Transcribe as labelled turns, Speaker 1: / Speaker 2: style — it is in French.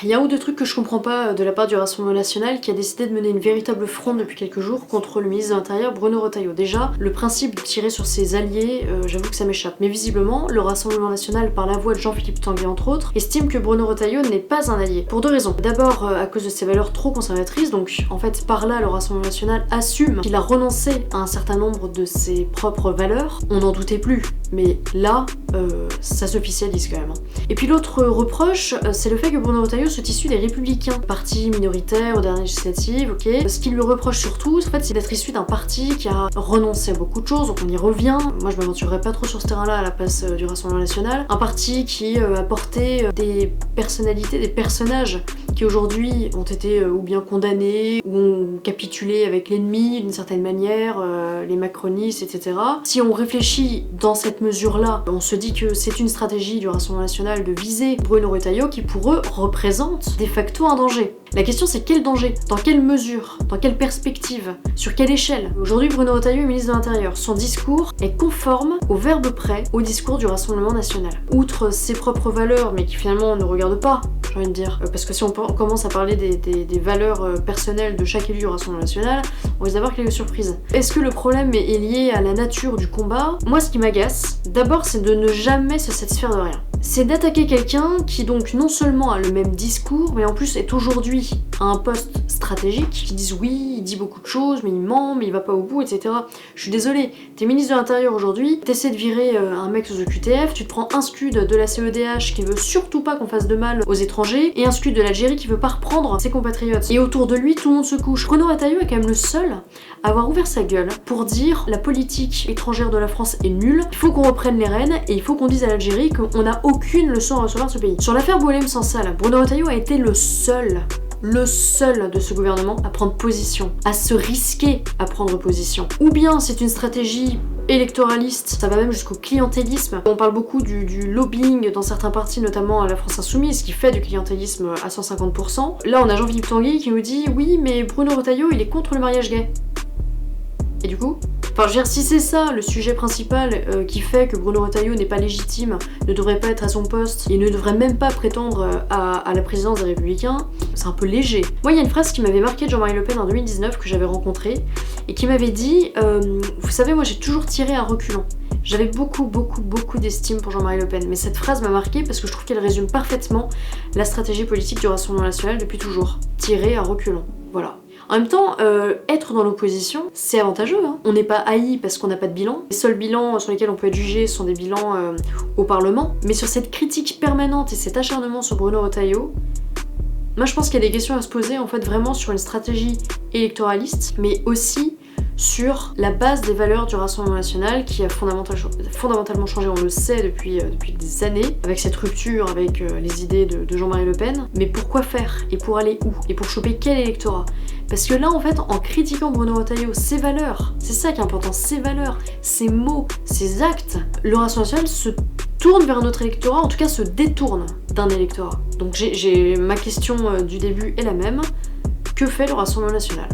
Speaker 1: Il y a un ou deux trucs que je comprends pas de la part du Rassemblement National qui a décidé de mener une véritable fronde depuis quelques jours contre le ministre de l'Intérieur Bruno Retailleau. Déjà, le principe de tirer sur ses alliés, j'avoue que ça m'échappe. Mais visiblement, le Rassemblement National, par la voix de Jean-Philippe Tanguy entre autres, estime que Bruno Retailleau n'est pas un allié. Pour deux raisons. D'abord, à cause de ses valeurs trop conservatrices, donc en fait par là le Rassemblement National assume qu'il a renoncé à un certain nombre de ses propres valeurs. On n'en doutait plus, mais là, ça s'officialise quand même. Et puis l'autre reproche, c'est le fait que Bruno Retailleau soit issu des Républicains, parti minoritaire aux dernières législatives, ok. Ce qu'il lui reproche surtout, en fait, c'est d'être issu d'un parti qui a renoncé à beaucoup de choses, donc on y revient. Moi, je m'aventurerai pas trop sur ce terrain-là à la place du Rassemblement National. Un parti qui a porté des personnalités, des personnages qui aujourd'hui ont été ou bien condamnés, ou ont capitulé avec l'ennemi d'une certaine manière, les macronistes, etc. Si on réfléchit dans cette mesure-là, on se dit que c'est une stratégie du Rassemblement National de viser Bruno Retailleau qui pour eux représente de facto un danger. La question c'est quel danger? Dans quelle mesure? Dans quelle perspective? Sur quelle échelle? Aujourd'hui Bruno Retailleau est ministre de l'Intérieur. Son discours est conforme au verbe près au discours du Rassemblement National. Outre ses propres valeurs, mais qui finalement ne regardent pas, j'ai envie de dire, parce que si on commence à parler des valeurs personnelles de chaque élu du Rassemblement National, on risque d'avoir quelques surprises. Est-ce que le problème est lié à la nature du combat? Moi ce qui m'agace, d'abord c'est de ne jamais se satisfaire de rien. C'est d'attaquer quelqu'un qui donc non seulement a le même discours, mais en plus est aujourd'hui à un poste stratégique, qui disent oui, il dit beaucoup de choses, mais il ment, mais il va pas au bout, etc. Je suis désolée, t'es ministre de l'Intérieur aujourd'hui, t'essaies de virer un mec sous OQTF, tu te prends un scud de la CEDH qui veut surtout pas qu'on fasse de mal aux étrangers, et un scud de l'Algérie qui veut pas reprendre ses compatriotes. Et autour de lui, tout le monde se couche. Bruno Retailleau est quand même le seul à avoir ouvert sa gueule pour dire la politique étrangère de la France est nulle, il faut qu'on reprenne les rênes, et il faut qu'on dise à l'Algérie qu'on a aucune leçon à recevoir de ce pays. Sur l'affaire Boualem-Sansal, Bruno Retailleau a été le seul de ce gouvernement à prendre position, à se risquer à prendre position. Ou bien c'est une stratégie électoraliste, ça va même jusqu'au clientélisme. On parle beaucoup du lobbying dans certains partis, notamment à la France Insoumise, qui fait du clientélisme à 150%. Là on a Jean-Philippe Tanguy qui nous dit « Oui, mais Bruno Retailleau, il est contre le mariage gay. » Et du coup enfin, je veux dire, si c'est ça le sujet principal qui fait que Bruno Retailleau n'est pas légitime, ne devrait pas être à son poste et ne devrait même pas prétendre à la présidence des Républicains, c'est un peu léger. Moi, il y a une phrase qui m'avait marqué de Jean-Marie Le Pen en 2019 que j'avais rencontré et qui m'avait dit vous savez, moi j'ai toujours tiré à reculons. J'avais beaucoup d'estime pour Jean-Marie Le Pen, mais cette phrase m'a marqué parce que je trouve qu'elle résume parfaitement la stratégie politique du Rassemblement National depuis toujours. Tirer à reculons. Voilà. En même temps, être dans l'opposition, c'est avantageux. Hein. On n'est pas haï parce qu'on n'a pas de bilan. Les seuls bilans sur lesquels on peut être jugé sont des bilans au Parlement. Mais sur cette critique permanente et cet acharnement sur Bruno Retailleau, moi je pense qu'il y a des questions à se poser en fait vraiment sur une stratégie électoraliste, mais aussi sur la base des valeurs du Rassemblement National qui a fondamentalement changé, on le sait depuis des années, avec cette rupture avec les idées de Jean-Marie Le Pen. Mais pourquoi faire? Et pour aller où? Et pour choper quel électorat? Parce que là, en fait, en critiquant Bruno Retailleau, ses valeurs, c'est ça qui est important, ses valeurs, ses mots, ses actes, le Rassemblement National se tourne vers un autre électorat, en tout cas se détourne d'un électorat. Donc ma question du début est la même. Que fait le Rassemblement National?